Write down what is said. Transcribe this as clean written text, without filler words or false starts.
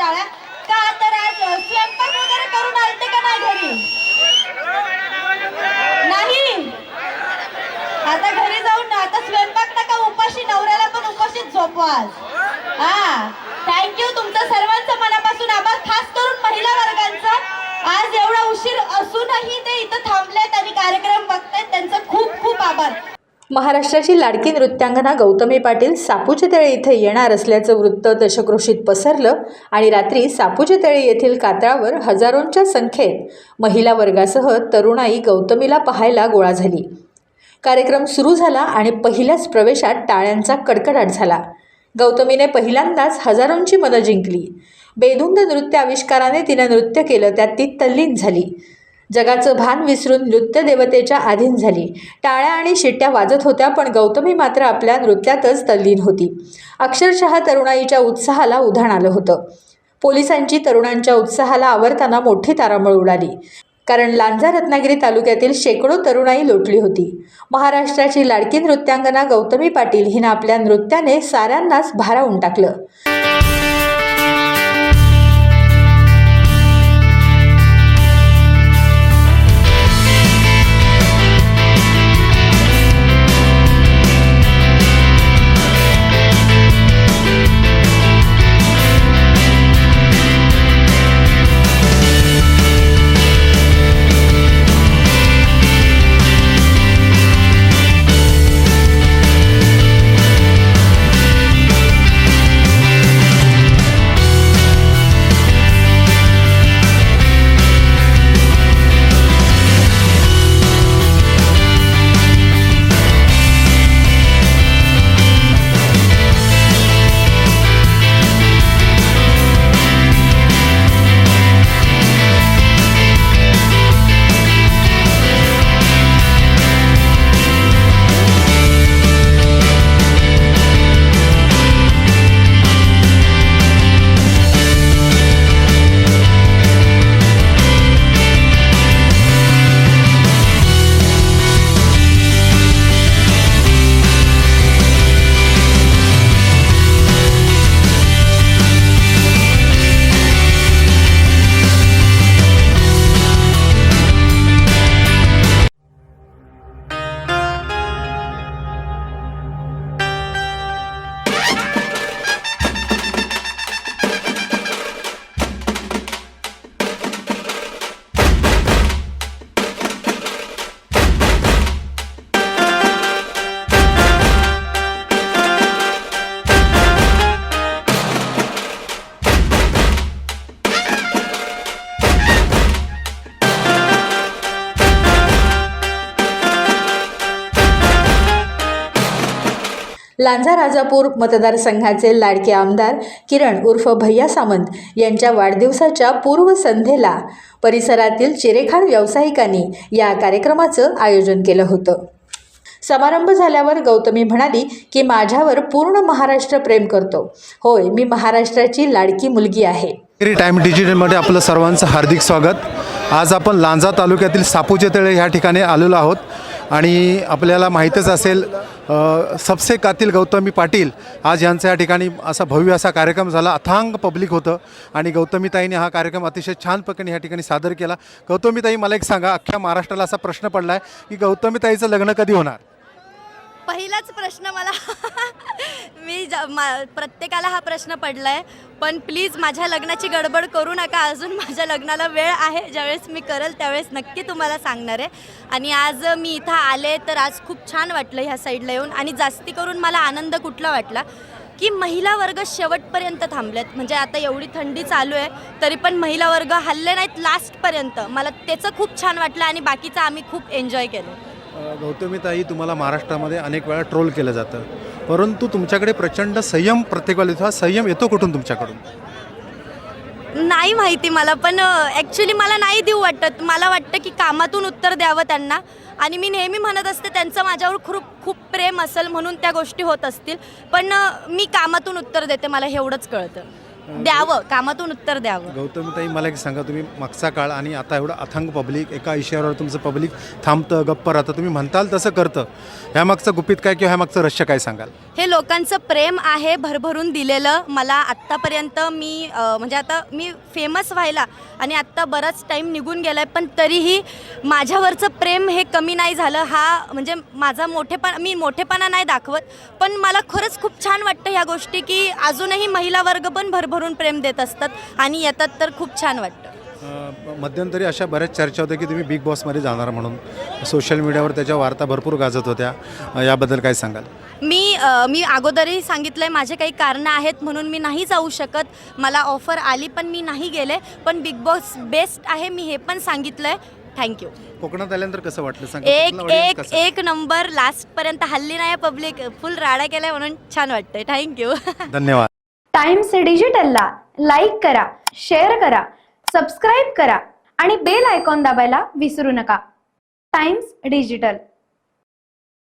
टाळ्या. का तर आज स्वयंपाक वगैरे करून आलते का नाही घरी? नाही. आता घरी जाऊन आता स्वयंपाक नका, उपाशी नवऱ्याला पण उपाशीच झोपवा. हा, थँक्यू. तुमचं सर्वांचं मनापासून आभार, खास करून महिला वर्गांचा. आज एवढा उशीर असूनही ते इथं थांबलेत आणि कार्यक्रम बघतायत, त्यांचं खूप खूप आभार. महाराष्ट्राची लाडकी नृत्यांगना गौतमी पाटील सापूचे तळे इथे येणार असल्याचं वृत्त दशक्रोशीत पसरलं आणि रात्री सापूचे तळे येथील कातळावर हजारोंच्या संख्येत महिला वर्गासह तरुणाई गौतमीला पाहायला गोळा झाली. कार्यक्रम सुरू झाला आणि पहिल्याच प्रवेशात टाळ्यांचा कडकडाट झाला. गौतमीने पहिल्यांदाच हजारोंची मनं जिंकली. बेधुंद नृत्य आविष्काराने तिने नृत्य केलं, त्यात ती तल्लीन झाली. जगाचं भान विसरून नृत्य देवतेच्या अधीन झाली. टाळ्या आणि शिट्ट्या वाजत होत्या, पण गौतमी मात्र आपल्या नृत्यातच तल्लीन होती. अक्षरशः तरुणाईच्या उत्साहाला उधाण आलं होतं. पोलिसांची तरुणांच्या उत्साहाला आवरताना मोठी तारांबळ उडाली, कारण लांजा रत्नागिरी तालुक्यातील शेकडो तरुणाई लोटली होती. महाराष्ट्राची लाडकी नृत्यांगना गौतमी पाटील हिनं आपल्या नृत्याने साऱ्यांनाच भारावून टाकलं. लांजा राजापूर मतदारसंघाचे लाडके आमदार किरण उर्फ भैया सामंत यांच्या वाढदिवसाच्या पूर्वसंध्येला परिसरातील चिरेखाण व्यावसायिकांनी या कार्यक्रमाचं आयोजन केलं होतं. समारंभ झाल्यावर गौतमी म्हणाली की माझ्यावर पूर्ण महाराष्ट्र प्रेम करतो. होय, मी महाराष्ट्राची लाडकी मुलगी आहे. टाइम डिजिटलमध्ये आपलं सर्वांचं हार्दिक स्वागत. आज आपण लांजा तालुक्यातील सापूचे तळे ह्या ठिकाणी आलेलो आहोत आणि आपल्याला माहीतच असेल सबसे कातील गौतमी पाटील आज यांचा या ठिकाणी असा भव्य असा कार्यक्रम झाला. अथांग पब्लिक होतं आणि गौतमीताईने हा कार्यक्रम अतिशय छान प्रकारे या ठिकाणी सादर केला. गौतमीताई, मला एक सांगा, अख्ख्या महाराष्ट्राला असा प्रश्न पडला आहे की गौतमीताईचं लग्न कधी होणार? पहिलाच प्रश्न मला प्रत्येकाला हा प्रश्न पडलाय, पण प्लीज माझ्या लग्नाची गडबड करू नका. अजून माझ्या लग्नाला वेळ आहे. ज्यावेळेस मी करेल त्यावेळेस नक्की तुम्हाला सांगणार आहे. आणि आज मी इथं आले तर आज खूप छान वाटलं ह्या साईडला येऊन. आणि जास्ती करून मला आनंद कुठला वाटला की महिला वर्ग शेवटपर्यंत थांबलेत. म्हणजे आता एवढी थंडी चालू आहे तरी पण महिला वर्ग हल्ले नाहीत लास्टपर्यंत. मला त्याचं खूप छान वाटलं आणि बाकीचं आम्ही खूप एन्जॉय केलं. गौतमीताई, तुम्हाला महाराष्ट्रामध्ये अनेक वेळा ट्रोल केलं जातं, परंतु तुमच्याकडे प्रचंड संयम प्रत्येक वेळेला येतो. हा संयम येतो कुठून तुमच्याकडून? नाही माहिती मला, पण ॲक्च्युली मला नाही देऊ वाटत. मला वाटतं की कामातून उत्तर द्यावं त्यांना. आणि मी नेहमी म्हणत असते त्यांचं माझ्यावर खूप प्रेम असेल म्हणून त्या गोष्टी होत असतील, पण मी कामातून उत्तर देते, मला एवढंच कळतं. द्यावं, कामातून उत्तर द्यावं. गौतमीताई, मला एक सांगा, तुम्ही मागचा काळ आणि आता एवढं अथांग पब्लिक, एका इशाऱ्यावर तुमचं पब्लिक थांबतं, गप्प राहतं, तुम्ही म्हणताल तसं करतं, ह्यामागचं गुपित काय किंवा ह्यामागचं रहस्य काय सांगाल? हे लोकांचं प्रेम आहे भरभरून दिलेलं. मला आत्तापर्यंत मी म्हणजे आता मी फेमस व्हायला आणि आत्ता बराच टाईम निघून गेला आहे, पण तरीही माझ्यावरचं प्रेम हे कमी नाही झालं. हा म्हणजे माझा मी मोठेपणा नाही दाखवत, पण मला खरंच खूप छान वाटतं ह्या गोष्टी, की अजूनही महिला वर्ग पण भरभरून प्रेम देत असतात आणि येतात, तर खूप छान वाटतं. मध्यंतरी अशा बऱ्याच चर्चा होत्या की तुम्ही बिग बॉसमध्ये जाणार म्हणून, सोशल मीडियावर त्याच्या वार्ता भरपूर गाजत होत्या, याबद्दल काय सांगाल? मी अगोदरही सांगितलं आहे, माझे काही कारणं आहेत म्हणून मी नाही जाऊ शकत. मला ऑफर आली पण मी नाही गेले, पण बिग बॉस बेस्ट आहे मी हे पण सांगितलं आहे. थँक्यू. कोकणात आल्यानंतर कसं वाटलं सांगा? कोकणाला audience कसं? एक नंबर. लास्टपर्यंत हल्ली नाही पब्लिक, फुल राडा केलाय म्हणून छान वाटतंय. थँक्यू. धन्यवाद. टाइम्स डिजिटलला लाईक करा, शेअर करा, सबस्क्राईब करा आणि बेल आयकॉन दाबायला विसरू नका. Times digital.